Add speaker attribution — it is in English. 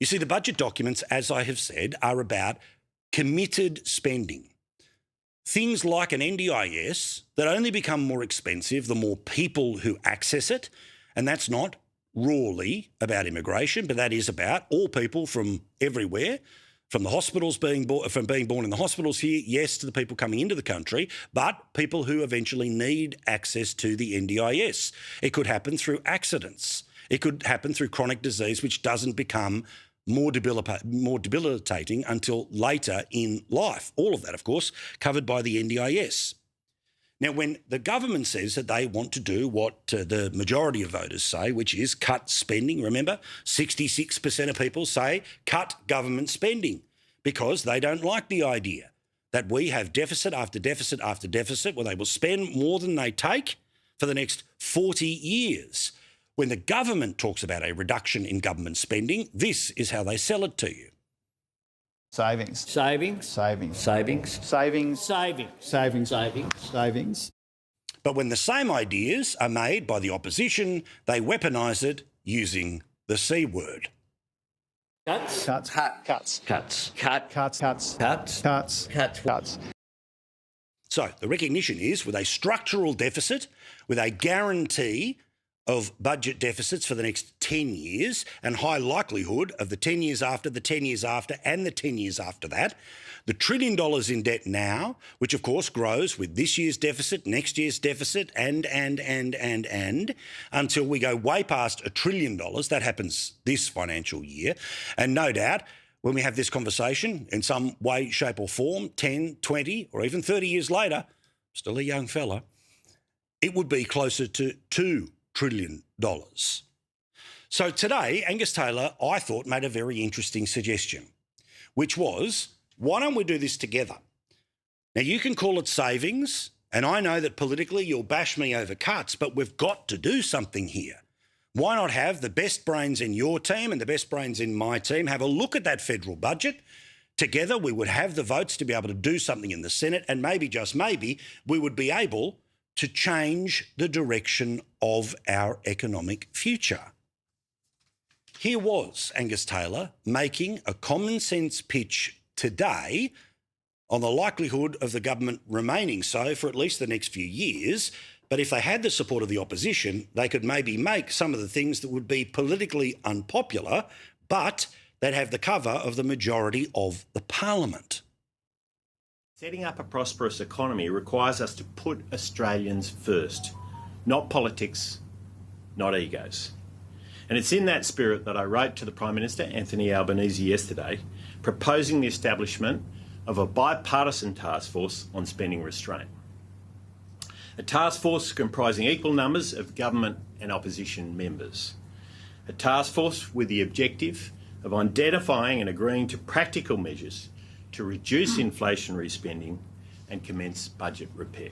Speaker 1: You see, the budget documents, as I have said, are about committed spending. Things like an NDIS that only become more expensive the more people who access it, and that's not rawly about immigration, but that is about all people from everywhere, from the hospitals being born in the hospitals here, yes, to the people coming into the country, but people who eventually need access to the NDIS. It could happen through accidents. It could happen through chronic disease, which doesn't become more debilitating until later in life. All of that, of course, covered by the NDIS. Now, when the government says that they want to do what the majority of voters say, which is cut spending, remember, 66% of people say cut government spending because they don't like the idea that we have deficit after deficit after deficit where they will spend more than they take for the next 40 years. When the government talks about a reduction in government spending, this is how they sell it to you.
Speaker 2: Savings.
Speaker 3: Savings.
Speaker 2: Savings.
Speaker 3: Savings.
Speaker 2: Savings.
Speaker 3: Savings.
Speaker 2: Savings.
Speaker 3: Savings.
Speaker 2: Savings.
Speaker 1: But when the same ideas are made by the opposition, they weaponise it using the C word.
Speaker 3: Cuts.
Speaker 2: Cuts. Cuts.
Speaker 3: Cuts. Cut.
Speaker 2: Cuts. Cuts.
Speaker 3: Cuts.
Speaker 2: Cuts.
Speaker 3: Cuts.
Speaker 2: Cuts.
Speaker 1: So the recognition is with a structural deficit, with a guarantee of budget deficits for the next 10 years and high likelihood of the 10 years after, the 10 years after and the 10 years after that, the $1 trillion in debt now, which of course grows with this year's deficit, next year's deficit and until we go way past $1 trillion. That happens this financial year. And no doubt when we have this conversation in some way, shape or form, 10, 20 or even 30 years later, still a young fella, it would be closer to $2 trillion. So today, Angus Taylor, I thought, made a very interesting suggestion, which was, why don't we do this together? Now, you can call it savings, and I know that politically you'll bash me over cuts, but we've got to do something here. Why not have the best brains in your team and the best brains in my team have a look at that federal budget? Together, we would have the votes to be able to do something in the Senate, and maybe, just maybe, we would be able to change the direction of our economic future. Here was Angus Taylor making a common sense pitch today on the likelihood of the government remaining so for at least the next few years, but if they had the support of the opposition, they could maybe make some of the things that would be politically unpopular, but they'd have the cover of the majority of the parliament.
Speaker 4: Setting up a prosperous economy requires us to put Australians first, not politics, not egos. And it's in that spirit that I wrote to the Prime Minister, Anthony Albanese, yesterday, proposing the establishment of a bipartisan task force on spending restraint. A task force comprising equal numbers of government and opposition members. A task force with the objective of identifying and agreeing to practical measures to reduce inflationary spending and commence budget repair.